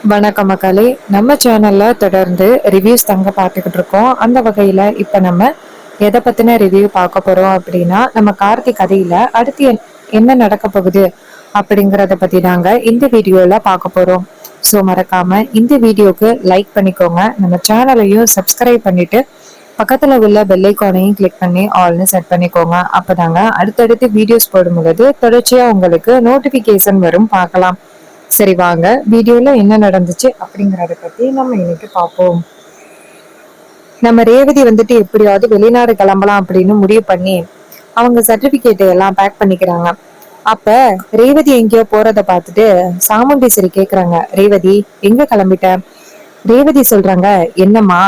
வணக்கம் மக்களே. நம்ம சேனல்ல தொடர்ந்து ரிவ்யூஸ் தாங்க பார்த்துக்கிட்டு இருக்கோம். அந்த வகையில இப்ப நம்ம எதை பத்தின ரிவ்யூ பார்க்க போறோம் அப்படின்னா, நம்ம கார்த்திக் கதையில அடுத்து என்ன நடக்க போகுது அப்படிங்கறத பத்தி தாங்க இந்த வீடியோல பார்க்க போறோம். ஸோ மறக்காம இந்த வீடியோக்கு லைக் பண்ணிக்கோங்க, நம்ம சேனலையும் சப்ஸ்கிரைப் பண்ணிட்டு பக்கத்துல உள்ள பெல் ஐக்கானையும் கிளிக் பண்ணி ஆல்னு செட் பண்ணிக்கோங்க. அப்பதாங்க அடுத்தடுத்து வீடியோஸ் போடும் பொழுது தொடர்ச்சியா உங்களுக்கு நோட்டிபிகேஷன் வரும். பார்க்கலாம். சரி, வாங்க வீடியோல என்ன நடந்துச்சு அப்படிங்கறத பத்தி நம்ம இன்னைக்கு பார்ப்போம். நம்ம ரேவதி வந்துட்டு எப்படியாவது வெளிநாடு கிளம்பலாம் அப்படின்னு முடிவு பண்ணி அவங்க சர்டிபிகேட் எல்லாம் பேக் பண்ணிக்கிறாங்க. அப்ப ரேவதி எங்கேயோ போறத பார்த்துட்டு சாமுண்டீஸ்வரி கேக்குறாங்க, ரேவதி எங்க கிளம்பிட்ட? ரேவதி சொல்றாங்க, என்னம்மா,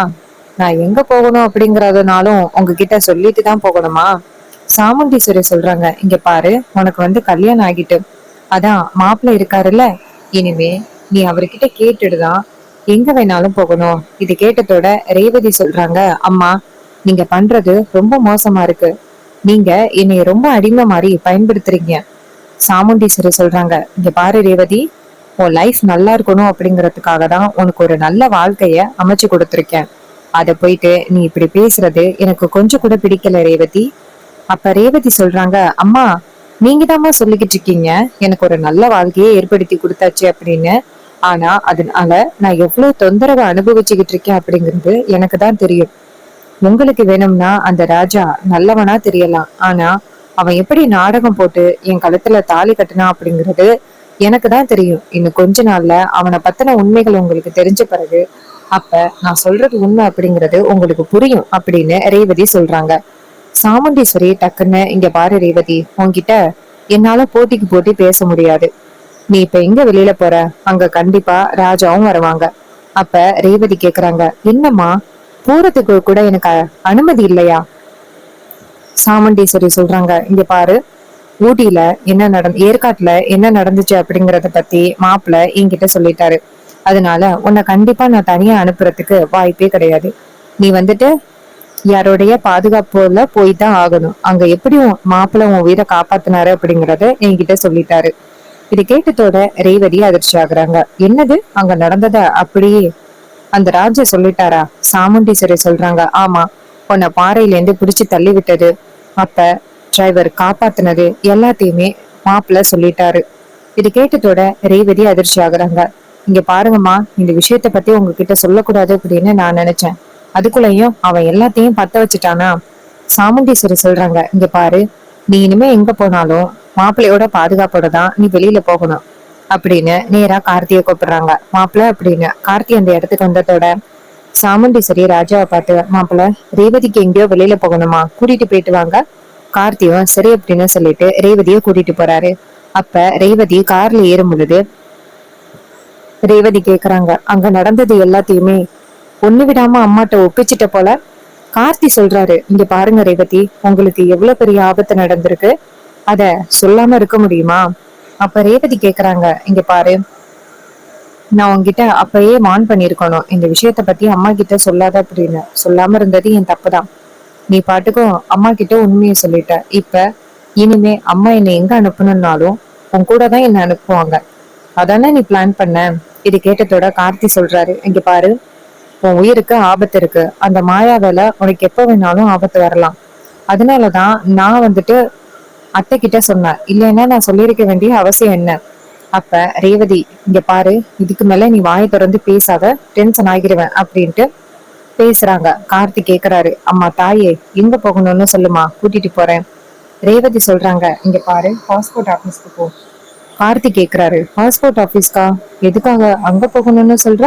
நான் எங்க போகணும் அப்படிங்கறதுனாலும் உங்ககிட்ட சொல்லிட்டு தான் போகணுமா? சாமுண்டீஸ்வரி சொல்றாங்க, இங்க பாரு, உனக்கு கல்யாணம் ஆகிட்டு, அதான் மாப்பிள்ள இருக்காருல்ல, இனிமே நீ அவர்கிட்ட கேட்டுடுதான் எங்க வேணாலும் போகணும். இது கேட்டதோட ரேவதி சொல்றாங்க, அம்மா, நீங்க பண்றது ரொம்ப மோசமா இருக்கு. நீங்க என்னைய ரொம்ப அடிமை மாதிரி பயன்படுத்துறீங்க. சாமுண்டீஸ்வரி சொல்றாங்க, இங்க பாரு ரேவதி, உன் லைஃப் நல்லா இருக்கணும் அப்படிங்கறதுக்காக தான் உனக்கு ஒரு நல்ல வாழ்க்கைய அமைச்சு கொடுத்துருக்கேன். அத போயிட்டு நீ இப்படி பேசுறது எனக்கு கொஞ்சம் கூட பிடிக்கல ரேவதி. அப்ப ரேவதி சொல்றாங்க, அம்மா, நீங்க தாம்மா சொல்லிக்கிட்டு இருக்கீங்க எனக்கு ஒரு நல்ல வாழ்க்கையை ஏற்படுத்தி கொடுத்தாச்சு அப்படின்னு. ஆனா அதனால நான் எவ்வளவு தொந்தரவை அனுபவிச்சுக்கிட்டு இருக்கேன் அப்படிங்கிறது எனக்கு தான் தெரியும். உங்களுக்கு வேணும்னா அந்த ராஜா நல்லவனா தெரியலாம், ஆனா அவன் எப்படி நாடகம் போட்டு என் கழுத்துல தாலி கட்டினா அப்படிங்கிறது எனக்கு தான் தெரியும். இன்னும் கொஞ்ச நாள்ல அவனை பத்தின உண்மைகள் உங்களுக்கு தெரிஞ்ச பிறகு அப்ப நான் சொல்றது உண்மை அப்படிங்கிறது உங்களுக்கு புரியும் அப்படின்னு ரேவதி சொல்றாங்க. சாமுண்டீஸ்வரி டக்குன்னு, இங்க பாரு ரேவதி, உன்கிட்ட என்னால போட்டிக்கு போட்டி பேச முடியாது. நீ இப்ப எங்க வெளியில போற? அங்க கண்டிப்பா ராஜாவும் வருவாங்க. அப்ப ரேவதி கேக்குறாங்க, என்னம்மா, போறதுக்கு கூட எனக்கு அனுமதி இல்லையா? சாமுண்டீஸ்வரி சொல்றாங்க, இங்க பாரு, ஊட்டியில ஏற்காட்டுல என்ன நடந்துச்சு அப்படிங்கறத பத்தி மாப்பிள்ள என்கிட்ட சொல்லிட்டாரு. அதனால உன்னை கண்டிப்பா நான் தனியா அனுப்புறதுக்கு வாய்ப்பே கிடையாது. நீ யாரோடைய பாதுகாப்புல போய் தான் ஆகணும். அங்க எப்படி மாப்பிள்ள உன் உயிரை காப்பாத்தினாரு அப்படிங்கறத என்கிட்ட சொல்லிட்டாரு. இது கேட்டதோட ரேவதி அதிர்ச்சி ஆகுறாங்க. என்னது, அங்க நடந்தத அப்படியே அந்த ராஜா சொல்லிட்டாரா? சாமுண்டீஸ்வரி சொல்றாங்க, ஆமா, உன்னை பாறையில இருந்து பிடிச்சு தள்ளி விட்டது, அப்ப டிரைவர் காப்பாத்தினது எல்லாத்தையுமே மாப்பிள்ள சொல்லிட்டாரு. இது கேட்டதோட ரேவதி அதிர்ச்சி ஆகுறாங்க. இங்க பாருங்கம்மா, இந்த விஷயத்த பத்தி உங்ககிட்ட சொல்லக்கூடாது அப்படின்னு நான் நினைச்சேன். அதுக்குள்ளயும் அவன் எல்லாத்தையும் பத்த வச்சுட்டானா? சாமுண்டீஸ்வரி சொல்றாங்க, இங்க பாரு, நீ இனிமே எங்க போனாலும் மாப்பிள்ளையோட பாதுகாப்போட தான் நீ வெளியில போகணும் அப்படின்னு நேரா கார்த்திய கூப்பிடுறாங்க. மாப்பிள்ள அப்படின்னு கார்த்தி அந்த இடத்துக்கு வந்ததோட சாமுண்டீஸ்வரி ராஜாவை பார்த்து, மாப்பிள்ள, ரேவதிக்கு எங்கேயோ வெளியில போகணுமா, கூட்டிட்டு போயிட்டு வாங்க. கார்த்தியும் சரி அப்படின்னு சொல்லிட்டு ரேவதிய கூட்டிட்டு போறாரு. அப்ப ரேவதி கார்ல ஏறும் பொழுது ரேவதி கேக்குறாங்க, அங்க நடந்தது எல்லாத்தையுமே ஒண்ணு விடாம அம்மாட்ட ஒப்பிச்சிட்ட போல. கார்த்தி சொல்றாரு, இங்க பாருங்க ரேவதி, உங்களுக்கு எவ்வளவு பெரிய ஆபத்து நடந்திருக்கு, அத சொல்லாம இருக்க முடியுமா? அப்ப ரேவதி கேக்குறாங்க, இங்க பாரு, நான் உன்கிட்ட அப்பயே வார்ன் பண்ணிருக்கணும், இந்த விஷயத்த பத்தி அம்மா கிட்ட சொல்லாத அப்படின்னு. சொல்லாம இருந்தது என் தப்புதான். நீ பாட்டுக்கும் அம்மா கிட்ட உண்மையை சொல்லிட்ட. இப்ப இனிமே அம்மா என்னை எங்க அனுப்பணும்னாலும் உன் கூட தான் என்ன அனுப்புவாங்க. அதானே நீ பிளான் பண்ண? இது கேட்டதோட கார்த்தி சொல்றாரு, இங்க பாரு, உன் உயிருக்கு ஆபத்து இருக்கு. அந்த மாயாவில உனக்கு எப்ப வேணாலும் ஆபத்து வரலாம். அதனாலதான் நான் அத்தை கிட்ட சொன்னேன், இல்லைன்னா நான் சொல்லியிருக்க வேண்டிய அவசியம் என்ன? அப்ப ரேவதி, இங்க பாரு, இதுக்கு மேல நீ வாயை திறந்து பேசாத, டென்ஷன் ஆகிருவேன் அப்படின்ட்டு பேசுறாங்க. கார்த்தி கேக்குறாரு, அம்மா தாயே, எங்க போகணும்னு சொல்லுமா, கூட்டிட்டு போறேன். ரேவதி சொல்றாங்க, இங்க பாரு, பாஸ்போர்ட் ஆபீஸ்க்கு போ. கார்த்தி கேக்குறாரு, பாஸ்போர்ட் ஆபீஸ்க்கா? எதுக்காக அங்க போகணும்னு சொல்ற?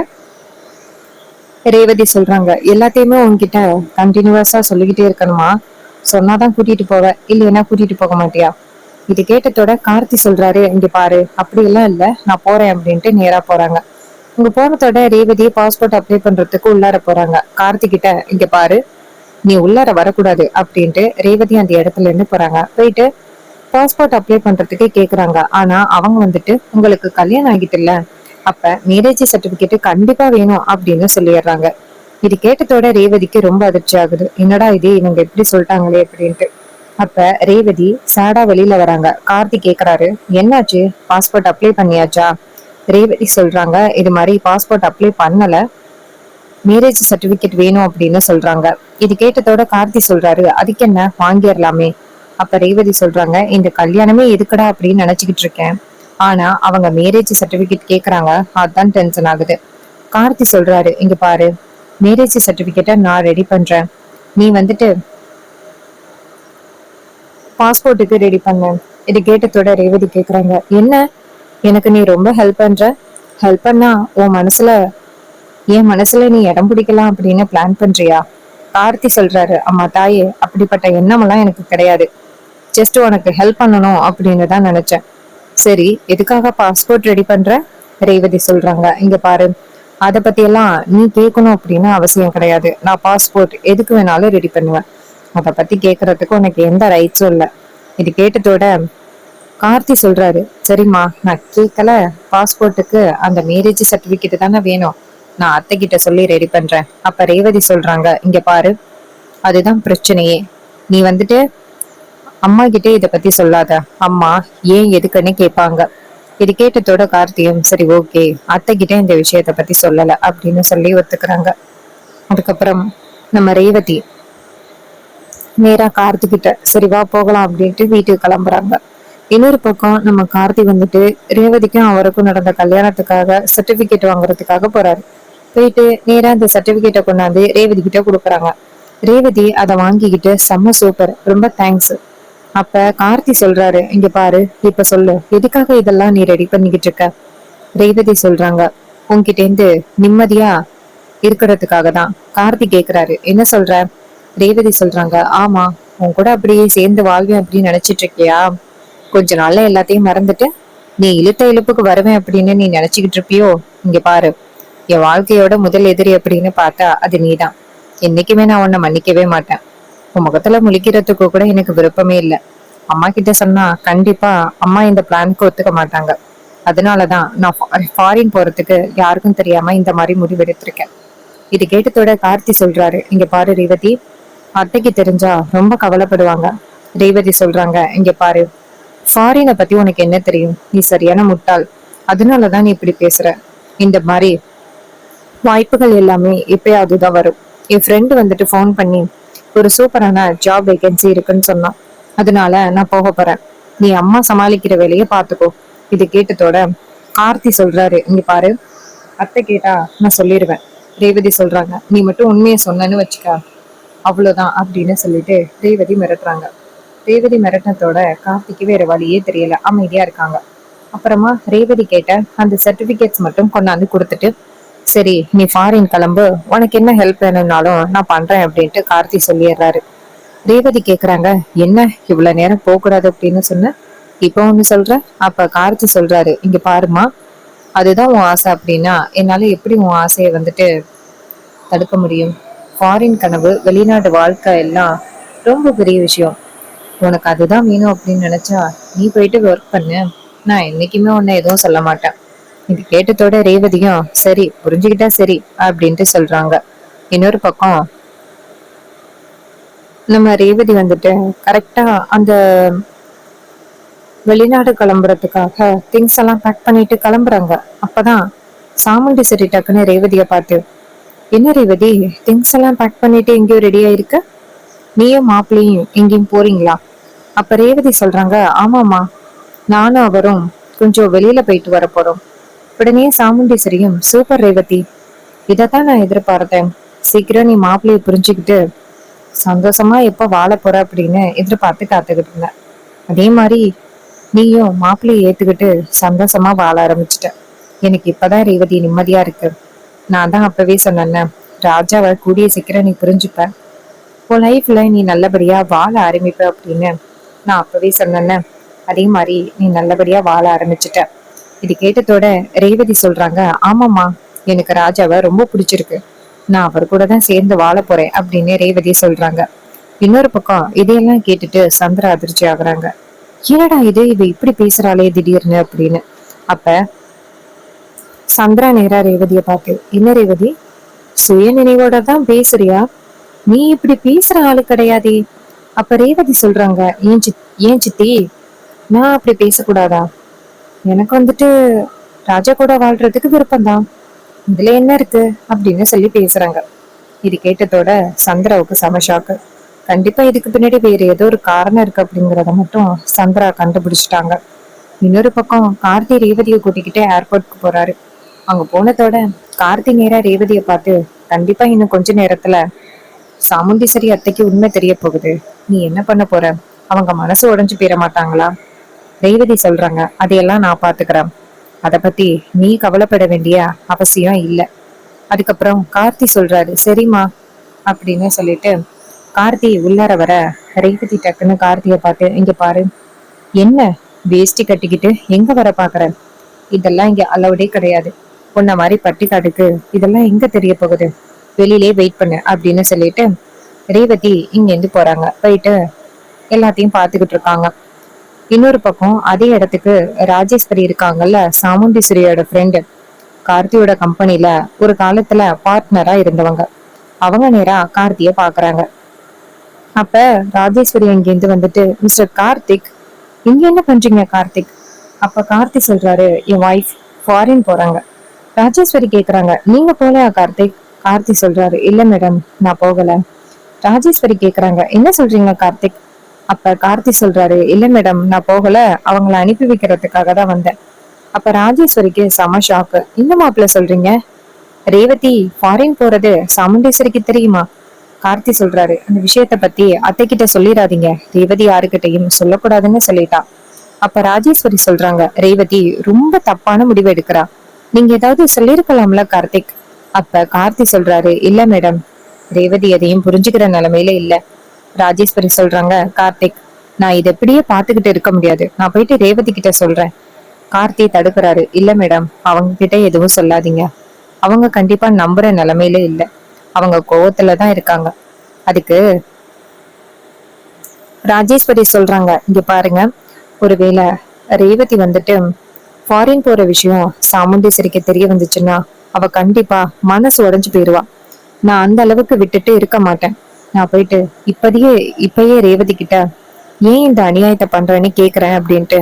ரேவதி சொல்றாங்க, எல்லாத்தையுமே உன்கிட்ட கண்டினியூஸா சொல்லிக்கிட்டே இருக்கணுமா? சொன்னாதான் கூட்டிட்டு போவ, இல்லைன்னா கூட்டிட்டு போக மாட்டியா? இது கேட்டதோட கார்த்தி சொல்றாரு, இங்க பாரு, அப்படி எல்லாம் இல்ல, நான் போறேன் அப்படின்ட்டு நேரா போறாங்க. இங்க போனதோட ரேவதி பாஸ்போர்ட் அப்ளை பண்றதுக்கு உள்ளார போறாங்க. கார்த்தி கிட்ட, இங்க பாரு, நீ உள்ளார வரக்கூடாது அப்படின்ட்டு ரேவதி அந்த இடத்துல இருந்து போறாங்க. போயிட்டு பாஸ்போர்ட் அப்ளை பண்றதுக்கு கேக்குறாங்க. ஆனா அவங்க உங்களுக்கு கல்யாணம் ஆகிட்டு இல்ல, அப்ப மேரேஜ் சர்டிபிகேட் கண்டிப்பா வேணும் அப்படின்னு சொல்லிடுறாங்க. இது கேட்டதோட ரேவதிக்கு ரொம்ப அதிர்ச்சி ஆகுது. என்னடா இது, இவங்க எப்படி சொல்லிட்டாங்களே அப்படின்ட்டு. அப்ப ரேவதி சேடா வெளியில வராங்க. கார்த்தி கேக்குறாரு, என்னாச்சு, பாஸ்போர்ட் அப்ளை பண்ணியாச்சா? ரேவதி சொல்றாங்க, இது மாதிரி பாஸ்போர்ட் அப்ளை பண்ணல, மேரேஜ் சர்டிபிகேட் வேணும் அப்படின்னு சொல்றாங்க. இது கேட்டதோட கார்த்தி சொல்றாரு, அதுக்கு என்ன, வாங்கிடலாமே. அப்ப ரேவதி சொல்றாங்க, இந்த கல்யாணமே எதுக்குடா அப்படின்னு நினைச்சுக்கிட்டு இருக்கேன், ஆனா அவங்க மேரேஜ் சர்டிபிகேட் கேக்குறாங்க, அதான் டென்ஷன் ஆகுது. கார்த்தி சொல்றாரு, இங்க பாரு, மேரேஜ் சர்டிபிகேட்டை நான் ரெடி பண்றேன், நீ வந்துட்டு பாஸ்போர்ட்டுக்கு ரெடி பண்ண. இது கேட்டதோட ரேவதி கேக்குறாங்க, என்ன, எனக்கு நீ ரொம்ப ஹெல்ப் பண்ற, ஹெல்ப் பண்ணா உன் மனசுல, என் மனசுல நீ இடம் பிடிக்கலாம் அப்படின்னு பிளான் பண்றியா? கார்த்தி சொல்றாரு, அம்மா தாயே, அப்படிப்பட்ட எண்ணம் எல்லாம் எனக்கு கிடையாது, ஜஸ்ட் உனக்கு ஹெல்ப் பண்ணணும் அப்படின்னு தான் நினைச்சேன். சரி, எதுக்காக பாஸ்போர்ட் ரெடி பண்ற? ரேவதி சொல்றாங்க, இங்க பாரு, அத பத்தி எல்லாம் நீ கேட்கணும் அப்படின்னு அவசியம் கிடையாது, நான் பாஸ்போர்ட் எதுக்கு வேணாலும் ரெடி பண்ணுவேன், அத பத்தி கேக்குறதுக்கு உனக்கு எந்த ரைட்ஸும் இல்ல. இது கேட்டதோட கார்த்தி சொல்றாரு, சரிம்மா நான் கேட்கல, பாஸ்போர்ட்டுக்கு அந்த மேரேஜ் சர்டிபிகேட் தானே வேணும், நான் அத்தை கிட்ட சொல்லி ரெடி பண்றேன். அப்ப ரேவதி சொல்றாங்க, இங்க பாரு, அதுதான் பிரச்சனையே, நீ வந்துட்டு அம்மா கிட்டே இத பத்தி சொல்லாத, அம்மா ஏன் எதுக்குன்னு கேட்பாங்க. இது கேட்டதோட கார்த்தியும், சரி ஓகே, அத்தை கிட்ட இந்த விஷயத்த பத்தி சொல்லல அப்படின்னு சொல்லி ஒத்துக்கிறாங்க. அதுக்கப்புறம் நம்ம ரேவதி நேரா கார்த்தி கிட்ட, சரி வா போகலாம் அப்படின்ட்டு வீட்டுக்கு கிளம்புறாங்க. இன்னொரு பக்கம் நம்ம கார்த்தி வந்துட்டு ரேவதிக்கும் அவருக்கும் நடந்த கல்யாணத்துக்காக சர்டிபிகேட் வாங்குறதுக்காக போறாரு. போயிட்டு நேரா அந்த சர்டிபிகேட்டை கொண்டாந்து ரேவதி கிட்ட கொடுக்குறாங்க. ரேவதி அதை வாங்கிக்கிட்டு, செம்ம சூப்பர், ரொம்ப தேங்க்ஸ். அப்ப கார்த்தி சொல்றாரு, இங்க பாரு, இப்ப சொல்லு, எதுக்காக இதெல்லாம் நீ ரெடி பண்ணிக்கிட்டு இருக்க? ரேவதி சொல்றாங்க, உன்கிட்ட இருந்து நிம்மதியா இருக்கிறதுக்காக தான். கார்த்தி கேக்குறாரு, என்ன சொல்ற? ரேவதி சொல்றாங்க, ஆமா, உன் கூட அப்படியே சேர்ந்து வாழ்வேன் அப்படின்னு நினைச்சிட்டு இருக்கியா? கொஞ்ச நாள்ல எல்லாத்தையும் மறந்துட்டு நீ இழுத்த இழுப்புக்கு வருவேன் அப்படின்னு நீ நினைச்சுக்கிட்டு இருப்பியோ? இங்க பாரு, என் வாழ்க்கையோட முதல் எதிரி அப்படின்னு பார்த்தா அது நீதான். என்னைக்குமே நான் உன்னை மன்னிக்கவே மாட்டேன். உன் முகத்துல முழிக்கிறதுக்கு கூட எனக்கு விருப்பமே இல்லை. அம்மா கிட்ட சொன்னா கண்டிப்பா அம்மா இந்த பிளானுக்கு ஒத்துக்க மாட்டாங்க. அதனாலதான் நான் ஃபாரின் போறதுக்கு யாருக்கும் தெரியாம இந்த மாதிரி முடிவெடுத்திருக்கேன். இது கேட்டதோட கார்த்தி சொல்றாரு, இங்க பாரு ரேவதி, அத்தைக்கு தெரிஞ்சா ரொம்ப கவலைப்படுவாங்க. ரேவதி சொல்றாங்க, இங்க பாரு, ஃபாரினை பத்தி உனக்கு என்ன தெரியும்? நீ சரியான முட்டாள், அதனாலதான் நீ இப்படி பேசுற. இந்த மாதிரி வாய்ப்புகள் எல்லாமே எப்பயாவதுதான் வரும். என் ஃப்ரெண்டு வந்துட்டு ஃபோன் பண்ணி ஒரு சூப்பரான ஜாப் வேகன்சி இருக்குன்னு சொன்னான், அதனால நான் போக போறேன். நீ அம்மா சமாளிக்கிற வேலையை பாத்துக்கோ. இது கேட்டதோட கார்த்தி சொல்றாரு, இங்க பாரு, அத்தை கேட்டா நான் சொல்லிடுவேன். ரேவதி சொல்றாங்க, நீ மட்டும் உண்மையை சொன்னன்னு வச்சுக்க, அவ்வளவுதான் அப்படின்னு சொல்லிட்டு ரேவதி மிரட்டுறாங்க. ரேவதி மிரட்டினத்தோட கார்த்திக்கு வேற வழியே தெரியல, அமைதியா இருக்காங்க. அப்புறமா ரேவதி கேட்ட அந்த சர்டிபிகேட்ஸ் மட்டும் கொண்டாந்து கொடுத்துட்டு, சரி நீ ஃபாரின் கிளம்பு, உனக்கு என்ன ஹெல்ப் வேணும்னாலும் நான் பண்றேன் அப்படின்ட்டு கார்த்தி சொல்லிடுறாரு. ரேவதி கேக்குறாங்க, என்ன இவ்வளவு நேரம் போக கூடாது அப்படின்னு சொன்ன, இப்ப ஒண்ணு சொல்ற? அப்ப கார்த்தி சொல்றாரு, இங்க பாருமா, அதுதான் உன் ஆசை அப்படின்னா என்னால எப்படி உன் ஆசையை வந்துட்டு தடுக்க முடியும்? ஃபாரின் கனவு, வெளிநாடு வாழ்க்கை எல்லாம் ரொம்ப பெரிய விஷயம். உனக்கு அதுதான் வேணும் அப்படின்னு நினைச்சா நீ போயிட்டு ஒர்க் பண்ணு, நான் என்னைக்குமே உன்னை எதுவும் சொல்ல மாட்டேன். இது கேட்டதோட ரேவதியும், சரி புரிஞ்சுக்கிட்டா சரி அப்படின்ட்டு சொல்றாங்க. இன்னொரு பக்கம் நம்ம ரேவதி வந்துட்டு கரெக்டா அந்த வெளிநாடு கிளம்புறதுக்காக திங்ஸ் எல்லாம் பேக் பண்ணிட்டு கிளம்புறாங்க. அப்பதான் சாமுண்டி செட்டி டக்குன்னு ரேவதிய பார்த்து, என்ன ரேவதி, திங்ஸ் எல்லாம் பேக் பண்ணிட்டு எங்கேயோ ரெடி ஆயிருக்க, நீயும் மாப்பிள்ளையும் எங்கேயும் போறீங்களா? அப்ப ரேவதி சொல்றாங்க, ஆமாமா, நானும் அவரும் கொஞ்சம் வெளியில போயிட்டு வர போறோம். உடனே சாமுண்டீஸ்வரியும், சூப்பர் ரேவதி, இதத்தான் நான் எதிர்பார்த்தேன், சீக்கிரம் நீ மாப்பிள்ளைய புரிஞ்சுக்கிட்டு சந்தோஷமா எப்ப வாழ போற அப்படின்னு எதிர்பார்த்து காத்துக்கிட்டு இருந்தேன். அதே மாதிரி நீயும் மாப்பிள்ளைய ஏத்துக்கிட்டு சந்தோஷமா வாழ ஆரம்பிச்சுட்ட. எனக்கு இப்பதான் ரேவதி நிம்மதியா இருக்கு. நான் தான் அப்பவே சொன்னேன், ராஜாவை கூடிய சீக்கிரம் நீ புரிஞ்சுப்ப, உன் லைஃப்ல நீ நல்லபடியா வாழ ஆரம்பிப்ப அப்படின்னு நான் அப்பவே சொன்னேன். அதே மாதிரி நீ நல்லபடியா வாழ ஆரம்பிச்சுட்ட. இது கேட்டதோட ரேவதி சொல்றாங்க, ஆமாம்மா, எனக்கு ராஜாவை ரொம்ப பிடிச்சிருக்கு, நான் அவர் கூட தான் சேர்ந்து வாழ போறேன் அப்படின்னு ரேவதி சொல்றாங்க. இன்னொரு பக்கம் இதையெல்லாம் கேட்டுட்டு சந்திரா அதிர்ச்சி ஆகுறாங்க. என்னடா இது, இவ இப்படி பேசுறாளே திடீர்னு அப்படின்னு. அப்ப சந்திரா நேரா ரேவதிய பார்த்து, என்ன ரேவதி, சுய நினைவோட தான் பேசுறியா? நீ இப்படி பேசுற ஆளு கிடையாதே. அப்ப ரேவதி சொல்றாங்க, ஏன் சித்தி, நான் அப்படி பேசக்கூடாதா? எனக்கு வந்துட்டு ராஜா கூட வாழ்றதுக்கு விருப்பம்தான். இதுல என்ன இருக்கு அப்படின்னு சொல்லி பேசுறாங்க. இது கேட்டதோட சந்திராவுக்கு செம ஷாக்கு. கண்டிப்பா இதுக்கு பின்னாடி வேற ஏதோ ஒரு காரணம் இருக்கு அப்படிங்கறத மட்டும் சந்திரா கண்டுபிடிச்சிட்டாங்க. இன்னொரு பக்கம் கார்த்தி ரேவதியை கூட்டிக்கிட்டு ஏர்போர்ட்க்கு போறாரு. அங்க போனதோட கார்த்தி நேரா ரேவதியை பார்த்து, கண்டிப்பா இன்னும் கொஞ்ச நேரத்துல சாமுண்டீஸ்வரி அத்தைக்கு உண்மை தெரிய போகுது. நீ என்ன பண்ண போற? அவங்க மனசு உடைஞ்சு போயிட மாட்டாங்களா? ரேவதி சொல்றாங்க, அதையெல்லாம் நான் பாத்துக்கிறேன். அத பத்தி நீ கவலைப்பட வேண்டிய அவசியம் இல்ல. அதுக்கப்புறம் கார்த்தி சொல்றாரு, சரிம்மா அப்படின்னு சொல்லிட்டு கார்த்தி உள்ளார வர ரேவதி டக்குன்னு கார்த்திய பார்த்து, இங்க பாரு, என்ன வேஷ்டி கட்டிக்கிட்டு எங்க வர பாக்குற? இதெல்லாம் இங்க அலவுடே கிடையாது. உன்ன மாதிரி பட்டிக்காட்டுக்கு இதெல்லாம் எங்க தெரிய போகுது? வெளியிலே வெயிட் பண்ணு அப்படின்னு சொல்லிட்டு ரேவதி இங்க இருந்து போறாங்க. போயிட்டு எல்லாத்தையும் பாத்துக்கிட்டு இருக்காங்க. இன்னொரு பக்கம் அதே இடத்துக்கு ராஜேஸ்வரி இருக்காங்கல்ல, சாமுண்டீஸ்வரியோட ஃப்ரெண்டு, கார்த்தியோட கம்பெனில ஒரு காலத்துல பார்ட்னரா இருந்தவங்க. அவங்க நேரா கார்த்திய பாக்குறாங்க. அப்ப ராஜேஸ்வரி அங்கிருந்து வந்துட்டு, மிஸ்டர் கார்த்திக், இங்க என்ன பண்றீங்க கார்த்திக்? அப்ப கார்த்தி சொல்றாரு, என் ஒய்ஃப் ஃபாரின் போறாங்க. ராஜேஸ்வரி கேக்குறாங்க, நீங்க போலையா கார்த்திக்? கார்த்தி சொல்றாரு, இல்ல மேடம், நான் போகல. ராஜேஸ்வரி கேக்குறாங்க, என்ன சொல்றீங்க கார்த்திக்? அப்ப கார்த்தி சொல்றாரு, இல்ல மேடம், நான் போகல, அவங்கள அனுப்பி வைக்கிறதுக்காக தான் வந்தேன். அப்ப ராஜேஸ்வரிக்கு செம ஷாக்கு. இந்த மாப்பிள்ள சொல்றீங்க? ரேவதி ஃபாரின் போறது சாமுண்டேஸ்வரிக்கு தெரியுமா? கார்த்தி சொல்றாரு, அந்த விஷயத்த பத்தி அத்தை கிட்ட சொல்லிடாதீங்க, ரேவதி யாருக்கிட்டையும் சொல்லக்கூடாதுன்னு சொல்லிட்டா. அப்ப ராஜேஸ்வரி சொல்றாங்க, ரேவதி ரொம்ப தப்பான முடிவு எடுக்கிறா, நீங்க ஏதாவது சொல்லிருக்கலாம்ல கார்த்திக். அப்ப கார்த்தி சொல்றாரு, இல்ல மேடம், ரேவதி எதையும் புரிஞ்சுக்கிற நிலைமையில இல்ல. ராஜேஸ்வரி சொல்றாங்க, கார்த்திக், நான் இதை எப்படியே பாத்துக்கிட்டு இருக்க முடியாது, நான் போயிட்டு ரேவதி கிட்ட சொல்றேன். கார்த்தி தடுக்கிறாரு, இல்ல மேடம், அவங்க கிட்ட எதுவும் சொல்லாதீங்க, அவங்க கண்டிப்பா நம்புற நிலைமையில இல்ல, அவங்க கோவத்துலதான் இருக்காங்க. அதுக்கு ராஜேஸ்வரி சொல்றாங்க, இங்க பாருங்க, ஒருவேளை ரேவதி வந்துட்டு ஃபாரின் போற விஷயம் சாமுண்டீஸ்வரிக்கு தெரிய வந்துச்சுன்னா அவ கண்டிப்பா மனசு உடைஞ்சு போயிருவா. நான் அந்த அளவுக்கு விட்டுட்டு இருக்க மாட்டேன். நான் போயிட்டு இப்பயே ரேவதி கிட்ட ஏன் இந்த அநியாயத்தை பண்றேன்னு கேக்குறேன் அப்படின்ட்டு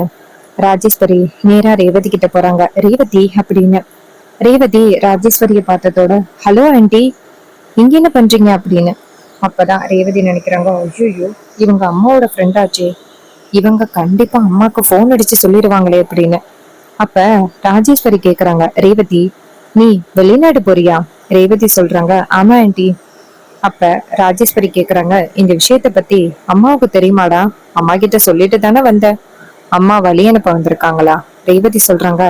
ராஜேஸ்வரி நேரா ரேவதி கிட்ட போறாங்க. ரேவதி அப்படின்னு. ரேவதி ராஜேஸ்வரிய பார்த்ததோட, ஹலோ ஆண்டி, இங்க என்ன பண்றீங்க அப்படின்னு. அப்பதான் ரேவதி நினைக்கிறாங்க, ஐயோ, இவங்க அம்மாவோட ஃப்ரெண்ட் ஆச்சே, இவங்க கண்டிப்பா அம்மாக்கு போன் அடிச்சு சொல்லிடுவாங்களே அப்படின்னு. அப்ப ராஜேஸ்வரி கேக்குறாங்க, ரேவதி, நீ வெளிநாடு போறியா? ரேவதி சொல்றாங்க, ஆமா ஆண்டி. அப்ப ராஜேஸ்வரி கேக்குறாங்க, இந்த விஷயத்த பத்தி அம்மாவுக்கு தெரியுமாடா? அம்மா கிட்ட சொல்லிட்டு தானே வந்த, அம்மா வழி அனுப்ப வந்திருக்காங்களா? ரேவதி சொல்றாங்க,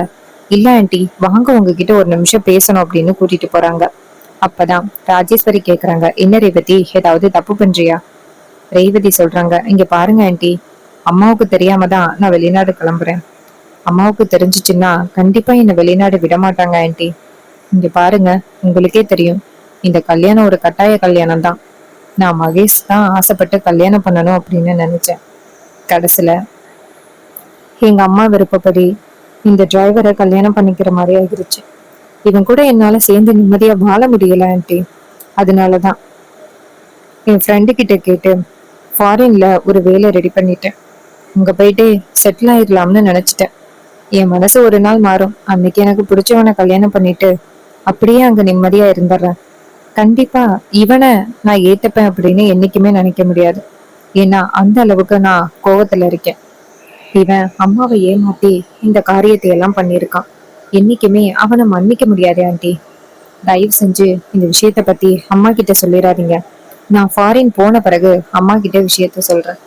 இல்ல ஆண்டி, வாங்க உங்ககிட்ட ஒரு நிமிஷம் பேசணும் அப்படின்னு கூட்டிட்டு போறாங்க. அப்பதான் ராஜேஸ்வரி கேக்குறாங்க, என்ன ரேவதி, ஏதாவது தப்பு பண்றியா? ரேவதி சொல்றாங்க, இங்க பாருங்க ஆண்டி, அம்மாவுக்கு தெரியாம தான் நான் வெளிநாடு கிளம்புறேன். அம்மாவுக்கு தெரிஞ்சிச்சுன்னா கண்டிப்பா என்ன வெளிநாடு விட மாட்டாங்க ஆண்டி. இங்க பாருங்க, உங்களுக்கே தெரியும், இந்த கல்யாணம் ஒரு கட்டாய கல்யாணம் தான். நான் மகேஷ் தான் ஆசைப்பட்டு கல்யாணம் பண்ணணும் அப்படின்னு நினைச்சேன். கடைசியில எங்க அம்மா விருப்பப்படி இந்த டிரைவரை கல்யாணம் பண்ணிக்கிற மாதிரி ஆகிருச்சு. இவன் கூட என்னால சேர்ந்து நிம்மதியா வாழ முடியல ஆண்டி. அதனாலதான் என் ஃப்ரெண்டு கிட்ட கேட்டு ஃபாரின்ல ஒரு வேலை ரெடி பண்ணிட்டேன். அங்க போயிட்டு செட்டில் ஆயிடலாம்னு நினைச்சிட்டேன். என் மனசு ஒரு நாள் மாறும், அன்னைக்கு எனக்கு பிடிச்சவனை கல்யாணம் பண்ணிட்டு அப்படியே அங்க நிம்மதியா இருந்துடுறேன். கண்டிப்பா இவனை நான் ஏத்துப்பேன் அப்படின்னு என்னைக்குமே நினைக்க முடியாது. ஏன்னா அந்த அளவுக்கு நான் கோவத்துல இருக்கேன். இவன் அம்மாவை ஏமாத்தி இந்த காரியத்தை எல்லாம் பண்ணியிருக்கான். என்னைக்குமே அவனை மன்னிக்க முடியாது ஆண்டி. தயவு செஞ்சு இந்த விஷயத்த பத்தி அம்மா கிட்ட சொல்லிடாதீங்க. நான் ஃபாரின் போன பிறகு அம்மா கிட்ட விஷயத்த சொல்றேன்.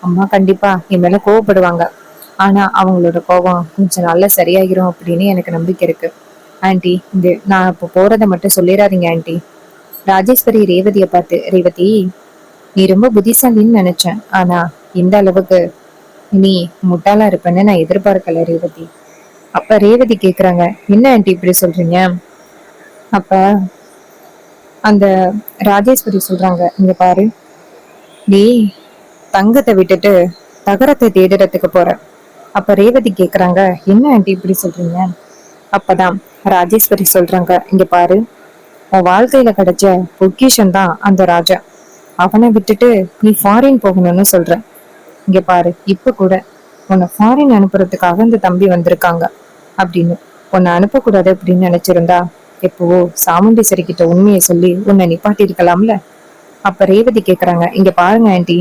அம்மா கண்டிப்பா என் மேல கோவப்படுவாங்க. ஆனா அவங்களோட கோபம் கொஞ்ச நாள்ல சரியாகிரும் அப்படின்னு எனக்கு நம்பிக்கை இருக்கு. ஆண்டி, இந்த நான் இப்போ போறதை மட்டும் சொல்லிடாதீங்க ஆண்டி. ராஜேஸ்வரி ரேவதியை பார்த்து, ரேவதி, நீ ரொம்ப புத்திசாலின்னு நினைச்சேன், ஆனா இந்த அளவுக்கு நீ முட்டாளா இருப்பேன்னு நான் எதிர்பார்க்கல ரேவதி. அப்ப ரேவதி கேக்குறாங்க, என்ன ஆண்டி இப்படி சொல்றீங்க? அப்ப அந்த ராஜேஸ்வரி சொல்றாங்க, இங்க பாரு, நீ தங்கத்தை விட்டுட்டு தகரத்தை தேடுறதுக்கு போற. அப்ப ரேவதி கேக்குறாங்க, என்ன ஆண்டி இப்படி சொல்றீங்க? அப்பதான் ராஜேஸ்வரி சொல்றாங்க, இங்க பாரு, உன் வாழ்க்கையில கிடைச்ச பொக்கிஷன் தான் அந்த ராஜா. அவனை விட்டுட்டு நீ ஃபாரின் போகணும்னு சொல்ற. இங்க பாரு, இப்ப கூட உன்னை ஃபாரின் அனுப்புறதுக்காக இந்த தம்பி வந்திருக்காங்க அப்படின்னு. உன்னை அனுப்பக்கூடாது அப்படின்னு நினைச்சிருந்தா எப்பவோ சாமுண்டீஸ்வரி கிட்ட உண்மையை சொல்லி உன்னை நிப்பாட்டி இருக்கலாம்ல. அப்ப ரேவதி கேக்குறாங்க, இங்க பாருங்க ஆண்டி,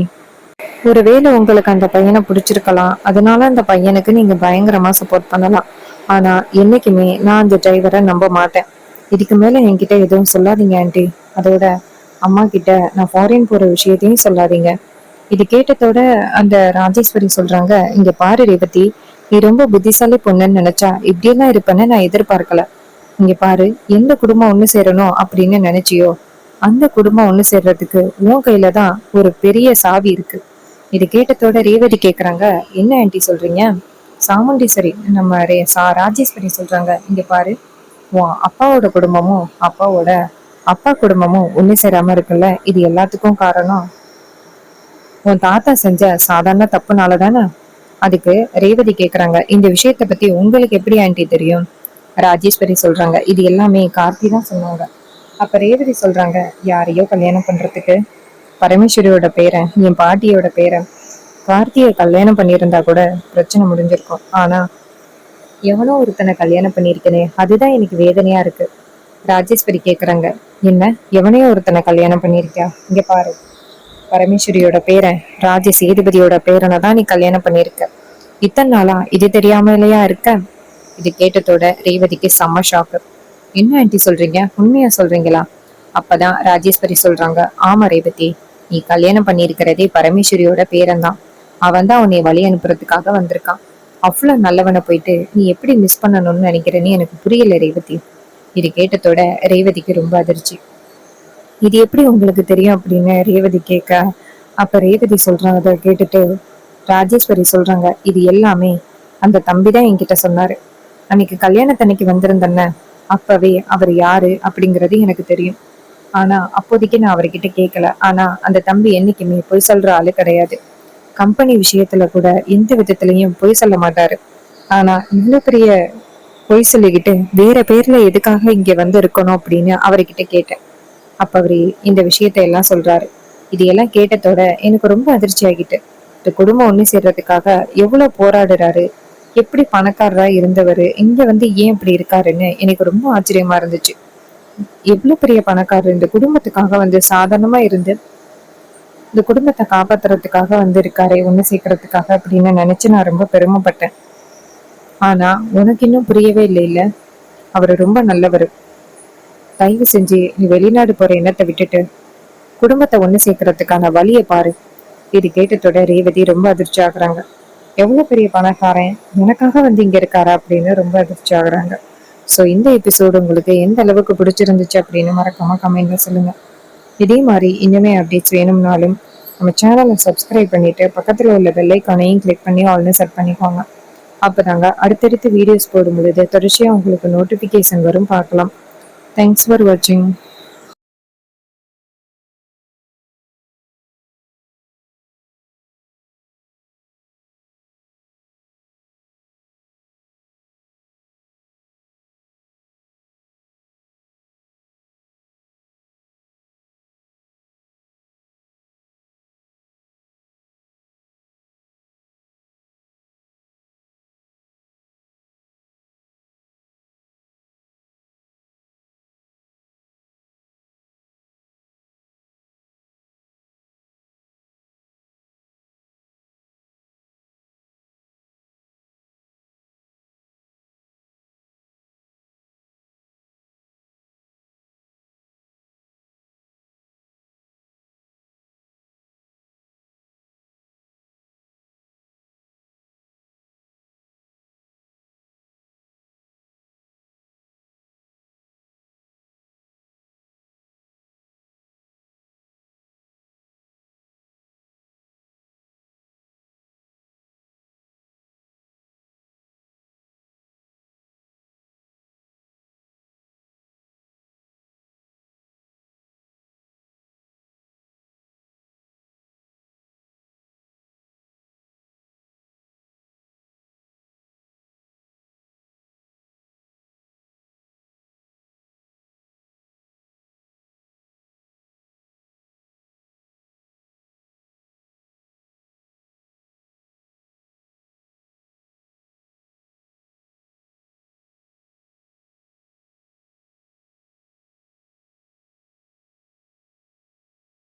ஒருவேளை உங்களுக்கு அந்த பையனை பிடிச்சிருக்கலாம், அதனால அந்த பையனுக்கு நீங்க பயங்கரமா சப்போர்ட் பண்ணலாம். ஆனா என்னைக்குமே நான் அந்த டிரைவரை நம்ப மாட்டேன். இதுக்கு மேல என்கிட்ட எதுவும் சொல்லாதீங்க ஆண்டி. அதோட அம்மா கிட்ட நான் ஃபாரின் போற விஷயத்தையும் சொல்லாதீங்க. இது கேட்டதோட அந்த ராஜேஸ்வரி சொல்றாங்க, இங்க பாரு ரேவதி, நீ ரொம்ப புத்திசாலி பொண்ணுன்னு நினைச்சா இப்படியெல்லாம் இருப்பேன்னு நான் எதிர்பார்க்கல. இங்க பாரு, எந்த குடும்பம் ஒண்ணு சேரணும் அப்படின்னு நினைச்சியோ அந்த குடும்பம் ஒண்ணு சேர்றதுக்கு உன் கையில தான் ஒரு பெரிய சாவி இருக்கு. இது கேட்டதோட ரேவதி கேக்குறாங்க, என்ன ஆண்டி சொல்றீங்க? சாமுண்டீஸ்வரி நம்ம ராஜேஸ்வரி சொல்றாங்க, இங்க பாரு, உன் அப்பாவோட குடும்பமும் அப்பாவோட அப்பா குடும்பமும் ஒண்ணு சேராம இருக்குல்ல, இது எல்லாத்துக்கும் காரணம் உன் தாத்தா செஞ்ச சாதாரண தப்புனால தானே. அதுக்கு ரேவதி கேக்குறாங்க, இந்த விஷயத்த பத்தி உங்களுக்கு எப்படி ஆண்டி தெரியும்? ராஜேஸ்வரி சொல்றாங்க, இது எல்லாமே கார்த்தி தான் சொன்னாங்க. அப்ப ரேவதி சொல்றாங்க, யாரையோ கல்யாணம் பண்றதுக்கு பரமேஸ்வரியோட பேரன், என் பாட்டியோட பேரன் கார்த்தியை கல்யாணம் பண்ணியிருந்தா கூட பிரச்சனை முடிஞ்சிருக்கும். ஆனா எவனோ ஒருத்தனை கல்யாணம் பண்ணிருக்கனே, அதுதான் எனக்கு வேதனையா இருக்கு. ராஜேஸ்வரி கேக்குறாங்க, என்ன எவனையோ ஒருத்தனை கல்யாணம் பண்ணிருக்கியா? இங்க பாரு, பரமேஸ்வரியோட பேரன் ராஜ சேதுபதியோட பேரனை தான் நீ கல்யாணம் பண்ணிருக்க. இத்தனை நாளா இது தெரியாமலையா இருக்க? இது கேட்டதோட ரேவதிக்கு செம்ம ஷாக்கு. என்ன ஆண்டி சொல்றீங்க, உண்மையா சொல்றீங்களா? அப்பதான் ராஜேஸ்வரி சொல்றாங்க, ஆமா ரேவதி, நீ கல்யாணம் பண்ணிருக்கிறதே பரமேஸ்வரியோட பேரன் தான். அவன் தான் உன்னை வழி அனுப்புறதுக்காக வந்திருக்கான். அவ்வளவு நல்லவனை போயிட்டு நீ எப்படி மிஸ் பண்ணணும்னு நினைக்கிறேன்னு எனக்கு புரியல ரேவதி. இது கேட்டதோட ரேவதிக்கு ரொம்ப அதிர்ச்சி. இது எப்படி உங்களுக்கு தெரியும் அப்படின்னு ரேவதி கேட்க, அப்ப ரேவதி சொல்றாங்க, அதை கேட்டுட்டு ராஜேஸ்வரி சொல்றாங்க, இது எல்லாமே அந்த தம்பி தான் என்கிட்ட சொன்னாரு. அன்னைக்கு கல்யாணத்தன்னைக்கு வந்திருந்தேன்ன, அப்பவே அவர் யாரு அப்படிங்கிறது எனக்கு தெரியும். ஆனா அப்போதைக்கு நான் அவர்கிட்ட கேட்கல. ஆனா அந்த தம்பி என்னைக்குமே பொய் சொல்ற ஆளு கிடையாது. கம்பெனி விஷயத்துல கூட எந்த விதத்திலையும் பொய் சொல்ல மாட்டாரு. ஆனா இவ்வளவு பெரிய பொய் சொல்லிக்கிட்டு வேற பேர்ல எதுக்காக இங்க வந்து இருக்கணும் அப்படின்னு அவர்கிட்ட கேட்டேன். அப்ப அவரு இந்த விஷயத்த எல்லாம் சொல்றாரு. இது எல்லாம் கேட்டதோட எனக்கு ரொம்ப அதிர்ச்சி ஆகிட்டு. இந்த குடும்பம் ஒண்ணு சேர்றதுக்காக எவ்வளவு போராடுறாரு, எப்படி பணக்காரரா இருந்தவரு இங்க வந்து ஏன் இப்படி இருக்காருன்னு எனக்கு ரொம்ப ஆச்சரியமா இருந்துச்சு. எவ்வளவு பெரிய பணக்காரர் இந்த குடும்பத்துக்காக வந்து சாதாரணமா இருந்து இந்த குடும்பத்தை காப்பாத்துறதுக்காக வந்து இருக்காரு, ஒண்ணு சேர்க்கறதுக்காக அப்படின்னு நினைச்சு நான் ரொம்ப பெருமைப்பட்டேன். ஆனா உனக்கு இன்னும் புரியவே இல்லை இல்ல, அவரு ரொம்ப நல்லவரு. தயவு செஞ்சு நீ வெளிநாடு போற எண்ணத்தை விட்டுட்டு குடும்பத்தை ஒண்ணு சேர்க்கறதுக்கான வழியை பாரு. இது கேட்டதோட ரேவதி ரொம்ப அதிர்ச்சி ஆகுறாங்க. எவ்வளவு பெரிய பணக்காரன் எனக்காக வந்து இங்க இருக்காரா அப்படின்னு ரொம்ப அதிர்ச்சி ஆகுறாங்க. ஸோ இந்த எபிசோடு உங்களுக்கு எந்த அளவுக்கு பிடிச்சிருந்துச்சு அப்படின்னு மறக்காம கமெண்ட்ல சொல்லுங்க. இதே மாதிரி இன்னுமே அப்டேட்ஸ் வேணும்னாலும் நம்ம சேனலை சப்ஸ்கிரைப் பண்ணிட்டு பக்கத்துல உள்ள பெல் ஐக்கானையும் கிளிக் பண்ணி ஆல்னு செட் பண்ணிக்கோங்க. அப்பதாங்க அடுத்தடுத்து வீடியோஸ் போடும் பொழுது தொடர்ச்சியா உங்களுக்கு நோட்டிபிகேஷன் வரும், பார்க்கலாம். தேங்க்ஸ் ஃபார் வாட்சிங்.